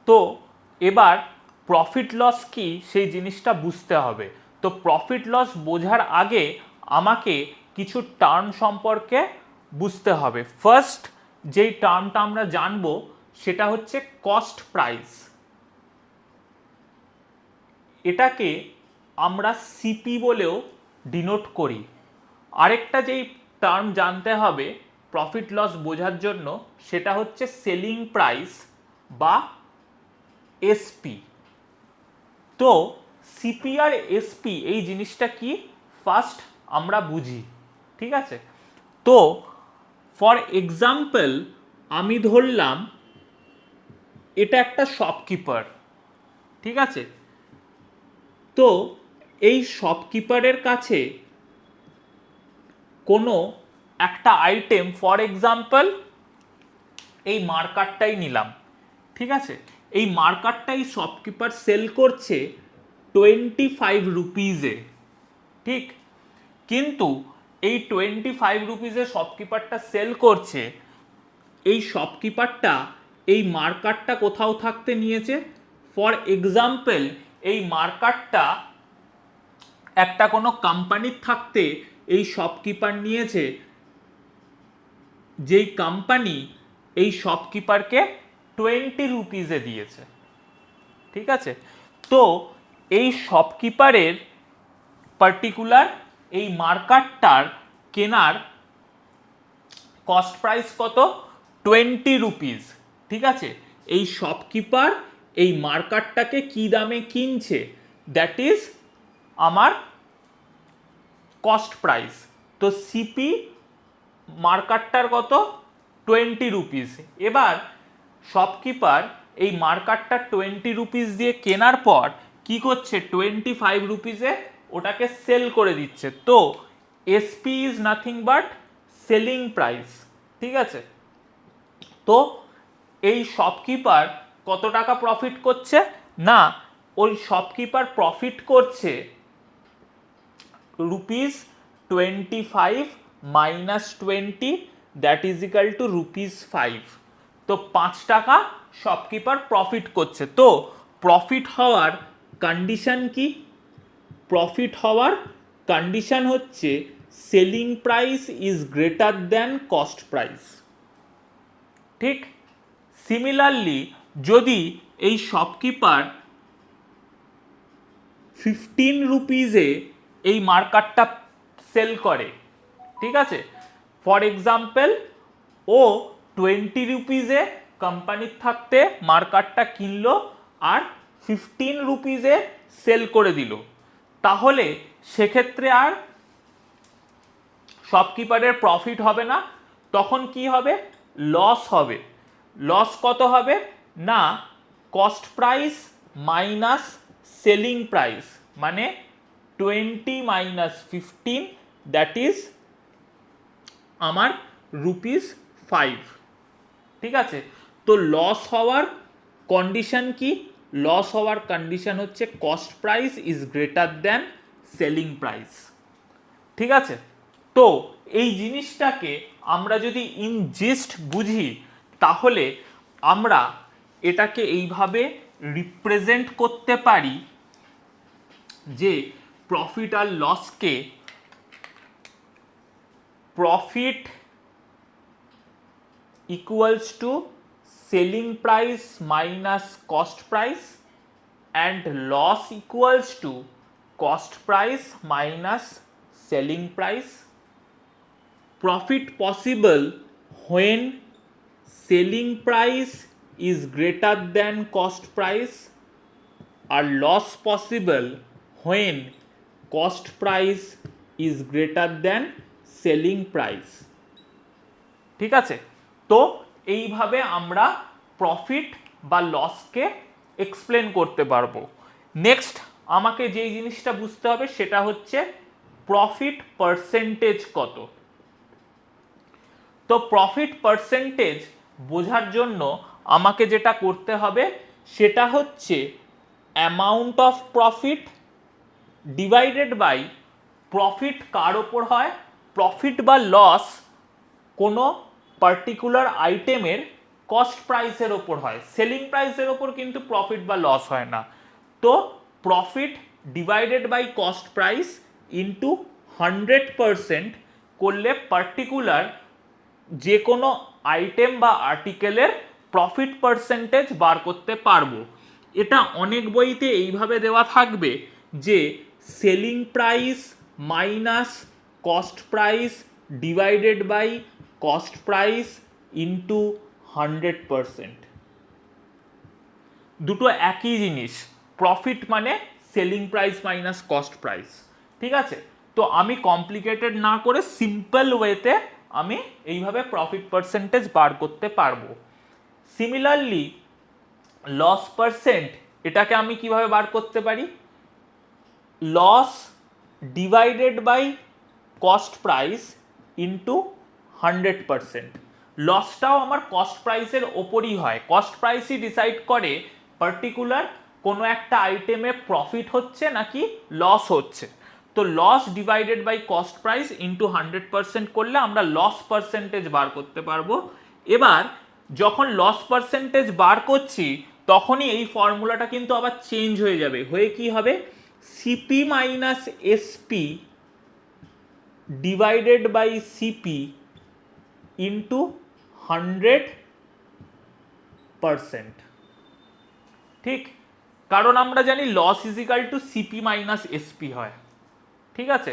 তো এবার profit loss কি সেই জিনিসটা বুঝতে হবে। তো প্রফিট লস বোঝার আগে আমাকে কিছু টার্ম সম্পর্কে বুঝতে হবে। ফার্স্ট যেই টার্মটা আমরা জানবো সেটা হচ্ছে কস্ট প্রাইস। এটাকে আমরা সিপি বলেও ডিনোট করি। আরেকটা যেই টার্ম জানতে হবে প্রফিট লস বোঝার জন্য সেটা হচ্ছে সেলিং প্রাইস বা এসপি। তো সিপি আর এসপি এই জিনিসটা কি ফার্স্ট আমরা বুঝি, ঠিক আছে। তো ফর এক্সাম্পল আমি ধরলাম এটা একটা শপকিপার, ঠিক আছে। তো এই শপকিপারের কাছে কোনো একটা আইটেম, ফর এক্সাম্পল এই মার্কারটাই নিলাম, ঠিক আছে। এই মার্কারটাই শপকিপার সেল করছে 25 রুপিজে, ঠিক। কিন্তু এই 25 রুপিজে শপকিপারটা সেল করছে, এই শপকিপারটা এই মার্কারটা কোথাও থাকতে নিয়েছে। ফর এক্সাম্পল এই মার্কারটা একটা কোনো কোম্পানির থাকতে এই শপকিপার নিয়েছে, যেই কোম্পানি এই শপকিপারকে 20 রুপিজে দিয়েছে, ঠিক আছে। তো এই শপকিপারের পার্টিকুলার এই মার্কারটার কেনার কস্ট প্রাইস কত, 20 রুপিজ, ঠিক আছে। এই শপকিপার এই মার্কারটাকে কি দামে কিনছে, দ্যাট ইজ আমার কস্ট প্রাইস। তো সিপি মার্কারটার কত, 20 রুপিস। এবার শপকিপার এই মার্কারটা 20 রুপিস দিয়ে কেনার পর কি করছে, 25 রুপিসে ওটাকে সেল করে দিচ্ছে। তো SP is nothing but selling price, ঠিক আছে। তো এই শপকিপার কত টাকা প্রফিট করছে না, ওই শপকিপার প্রফিট করছে rupees 25 minus 20, that is equal to rupees 5। তো 5 টাকা শপকিপার প্রফিট করছে। তো প্রফিট হওয়ার কন্ডিশন কি, প্রফিট হওয়ার কন্ডিশন হচ্ছে selling price is greater than cost price, ঠিক। সিমিলারলি যদি এই শপকিপার 15 রুপিজে এই মার্কারটা সেল করে, ঠিক আছে। ফর এক্সাম্পল ও 20 রুপিজে কোম্পানির থাকতে মার্কারটা কিনলো আর 15 রুপিজে সেল করে দিল, তাহলে সেক্ষেত্রে আর শপকিপারের প্রফিট হবে না, তখন কি হবে, লস হবে। লস কত হবে না, cost price minus selling price, মানে 20 মাইনাস 15, দ্যাট ইজ আমার রুপিস 5, ঠিক আছে। তো লস হওয়ার কন্ডিশন কি, লস হওয়ার কন্ডিশন হচ্ছে cost price is greater than selling price, ঠিক আছে। তো এই জিনিসটাকে আমরা যদি ইন জিস্ট বুঝি তাহলে আমরা এটাকে এইভাবে রিপ্রেজেন্ট করতে পারি যে প্রফিট আর লসকে profit equals to selling price minus cost price and loss equals to cost price minus selling price. Profit possible when selling price is greater than cost price or loss possible when cost price is greater than selling price, ঠিক আছে। তো এইভাবে আমরা profit বা লসকে explain করতে পারবো। Next আমাকে যেই জিনিসটা বুঝতে হবে সেটা হচ্ছে প্রফিট পার্সেন্টেজ কত। তো প্রফিট পার্সেন্টেজ বোঝার জন্য আমাকে যেটা করতে হবে সেটা হচ্ছে amount of profit divided by profit কার ওপর হয়, প্রফিট বা লস কোনো পার্টিকুলার আইটেমের কস্ট প্রাইসের ওপর হয়, সেলিং প্রাইসের ওপর কিন্তু প্রফিট বা লস হয় না। তো profit divided by cost price into 100% করলে পার্টিকুলার যে কোনো আইটেম বা আর্টিকেলের প্রফিট পার্সেন্টেজ বার করতে পারবো। এটা অনেক বইতে এইভাবে দেওয়া থাকবে যে selling price minus cost price divided by cost price into 100%। দুটো একই জিনিস, প্রফিট মানে selling price minus cost price. ঠিক আছে, তো আমি কমপ্লিকেটেড না করে সিম্পল ওয়েতে আমি এইভাবে প্রফিট পার্সেন্টেজ বার করতে পারবো। সিমিলারলি লস পার্সেন্ট, এটাকে আমি কিভাবে বার করতে পারি? Loss divided by cost price into 100%। লসটাও আমার কস্ট প্রাইসের ওপরই হয়, কস্ট প্রাইসই ডিসাইড করে পার্টিকুলার কোনো একটা আইটেমে প্রফিট হচ্ছে নাকি লস হচ্ছে। তো loss divided by cost price into 100% করলে আমরা লস পার্সেন্টেজ বার করতে পারবো। এবার যখন লস পার্সেন্টেজ বার করছি তখনই এই ফর্মুলাটা কিন্তু আবার চেঞ্জ হয়ে যাবে, হয়ে কি হবে? CP minus SP divided by CP into 100%। ঠিক, কারণ আমরা জানি loss is equal to CP minus SP হয়। ঠিক আছে,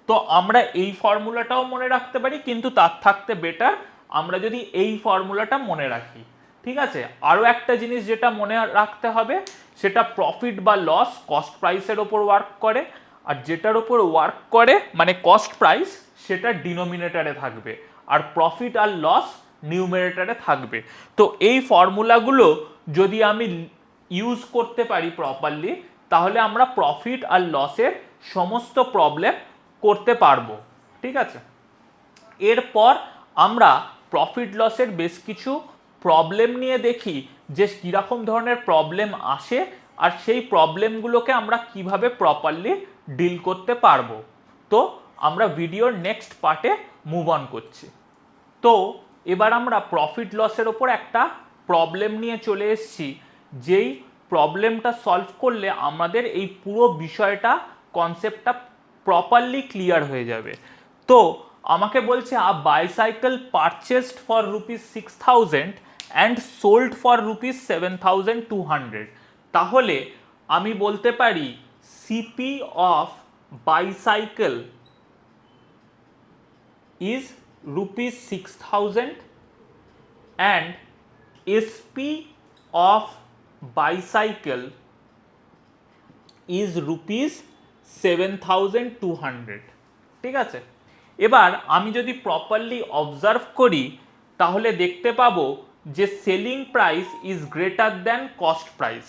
তো আমরা এই ফর্মুলাটাও মনে রাখতে পারি, কিন্তু তার থাকতে বেটার আমরা যদি এই ফর্মুলাটা মনে রাখি। ঠিক আছে, আরও একটা জিনিস যেটা মনে রাখতে হবে, সেটা প্রফিট বা লস কস্ট প্রাইসের ওপর ওয়ার্ক করে, আর যেটার ওপর ওয়ার্ক করে মানে কস্ট প্রাইস সেটা ডিনোমিনেটরে থাকবে, আর প্রফিট আর লস নিউমারেটরে থাকবে। তো এই ফর্মুলাগুলো যদি আমি ইউজ করতে পারি প্রপারলি, তাহলে আমরা প্রফিট আর লসের সমস্ত প্রবলেম করতে পারবো। ঠিক আছে, এরপর আমরা প্রফিট লসের বেশ কিছু প্রবলেম নিয়ে দেখি যে কীরকম ধরনের প্রবলেম আসে, আর সেই প্রবলেমগুলোকে আমরা কিভাবে প্রপারলি ডিল করতে পারবো। তো আমরা ভিডিওর নেক্সট পার্টে মুভ অন করছি। তো এবার আমরা প্রফিট লসের ওপর একটা প্রবলেম নিয়ে চলে এসেছি, যেই প্রবলেমটা সলভ করলে আমাদের এই পুরো বিষয়টা কনসেপ্টটা প্রপারলি ক্লিয়ার হয়ে যাবে। তো আমাকে বলছে a bicycle purchased for ₹6,000 and sold for ₹7,200। তাহলে আমি বলতে পারি CP of bicycle is ₹6,000 and SP of bicycle is ₹7,200। ঠিক আছে, এবার আমি যদি প্রপারলি অবজার্ভ করি তাহলে দেখতে পাবো যে selling price is greater than cost price.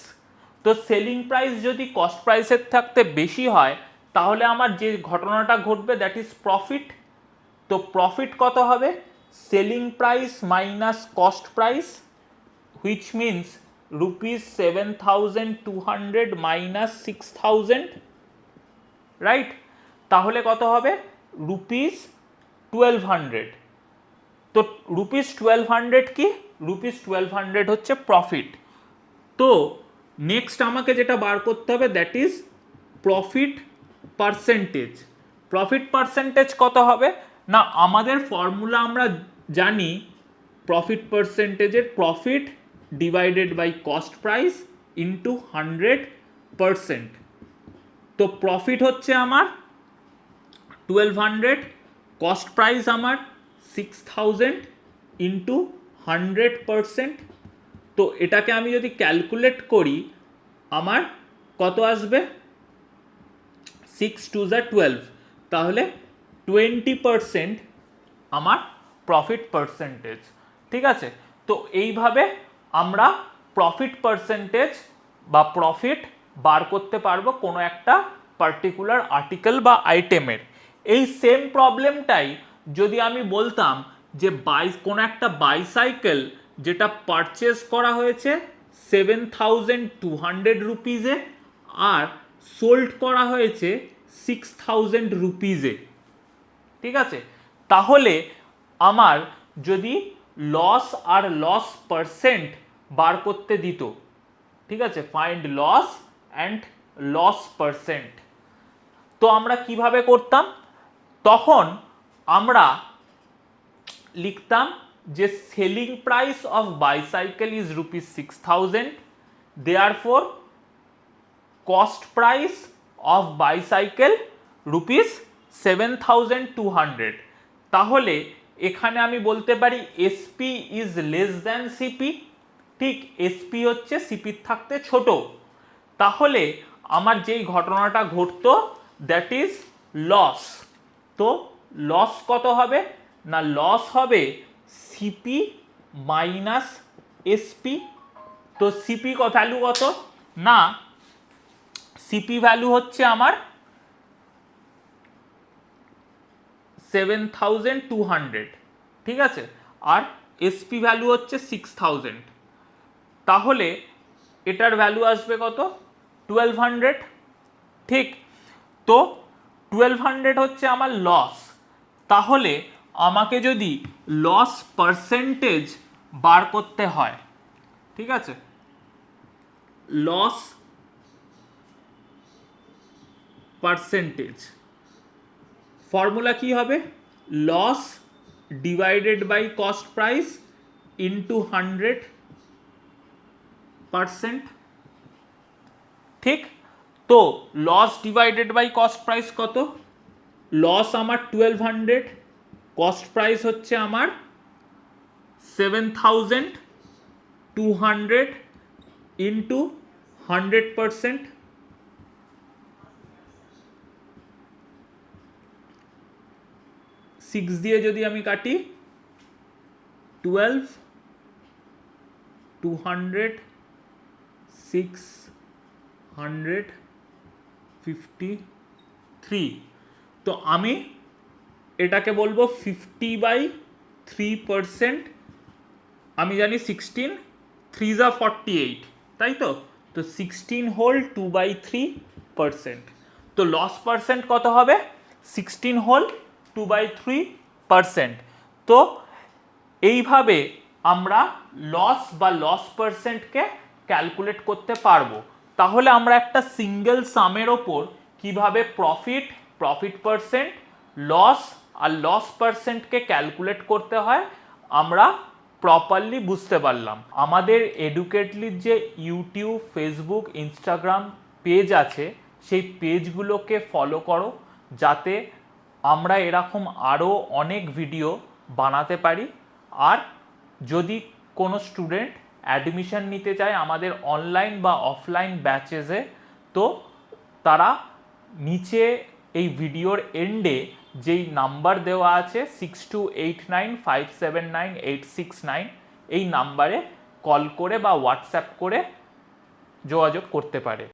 তো সেলিং প্রাইস যদি কস্ট প্রাইসের থাকতে বেশি হয় তাহলে আমার যে ঘটনাটা ঘটবে দ্যাট ইজ প্রফিট। তো প্রফিট কত হবে? Selling price minus cost price, which means ₹7,200 minus 6,000, right? তাহলে কত হবে? ₹1,200। তো ₹1,200 কি? ₹1,200 হচ্ছে প্রফিট। তো নেক্সট আমাকে যেটা বার করতে হবে that is profit percentage. Profit percentage কত হবে? না, আমাদের ফর্মুলা আমরা জানি প্রফিট পার্সেন্টেজের, profit divided by cost price into 100%। তো প্রফিট হচ্ছে আমার 1,200, কস্ট প্রাইস আমার 6,000 ইন্টু 100%। তো এটাকে আমি যদি ক্যালকুলেট করি আমার কত আসবে? 6 2 12, তাহলে 20% আমার প্রফিট পার্সেন্টেজ। ঠিক আছে, তো এইভাবে আমরা প্রফিট পার্সেন্টেজ বা প্রফিট বার করতে পারবো কোনো একটা পার্টিকুলার আর্টিকেল বা আইটেমের। এই সেম প্রবলেমটাই যদি আমি বলতাম যে কোনো একটা বাইসাইকেল যেটা পারচেস করা হয়েছে 7,200 রুপিজে আর সোল্ড করা হয়েছে 6,000 রুপিজে। ঠিক আছে, তাহলে আমার যদি লস আর লস পার্সেন্ট বার করতে দিত, ঠিক আছে, find loss and loss percent. তো আমরা কিভাবে করতাম, তখন আমরা লিখতাম যে selling price of bicycle is ₹6,000, therefore cost price of bicycle ₹7,200। তাহলে এখানে আমি বলতে পারি SP is less than CP, ঠিক, এসপি হচ্ছে সিপির থাকতে ছোট। তাহলে আমার যেই ঘটনাটা ঘটতো দ্যাট ইজ লস। তো লস কত হবে না, লস হবে সিপি মাইনাস এসপি। তো সিপি ভ্যালু কত না, সিপি ভ্যালু হচ্ছে আমার 7,200, ঠিক আছে, আর এসপি ভ্যালু হচ্ছে 6,000। তাহলে এটার ভ্যালু আসবে কত, 1,200, ঠিক। তো 1,200 হচ্ছে আমার লস। তাহলে আমাকে যদি লস পার্সেন্টেজ বার করতে হয়, ঠিক আছে, লস পার্সেন্টেজ ফর্মুলা কি হবে, loss divided by cost price into 100%, ঠিক। তো loss divided by cost price কত, লস আমার 1,200, কস্ট প্রাইস হচ্ছে আমার 7,200 ইন্টু 100%, 6 দিয়ে যদি আমি কাটি 12, 200, 653। তো আমি এটাকে বলবো 50/3%। আমি জানি 16, 3 যা 48, তাই তো, তো 16 হোল 2/3%। তো লস পার্সেন্ট কত হবে, 16 হোল 2/3%। তো এইভাবে আমরা লস বা লস পার্সেন্টকে ক্যালকুলেট করতে পারবো। তাহলে আমরা একটা সিঙ্গেল সামের ওপর কিভাবে প্রফিট পার্সেন্ট, লস আর লস পার্সেন্টকে ক্যালকুলেট করতে হয় আমরা প্রপারলি বুঝতে পারলাম। আমাদের এডুকেটলির যে ইউটিউব, ফেসবুক, ইনস্টাগ্রাম পেজ আছে, সেই পেজগুলোকে ফলো করো, যাতে আমরা এরকম আরও অনেক ভিডিও বানাতে পারি। আর যদি কোনো স্টুডেন্ট অ্যাডমিশন নিতে চায় আমাদের অনলাইন বা অফলাইন ব্যাচেসে, তো তারা নিচে এই ভিডিওর এন্ডে যেই নাম্বার দেওয়া আছে 6289579869, এই নাম্বারে কল করে বা হোয়াটসঅ্যাপ করে যোগাযোগ করতে পারে।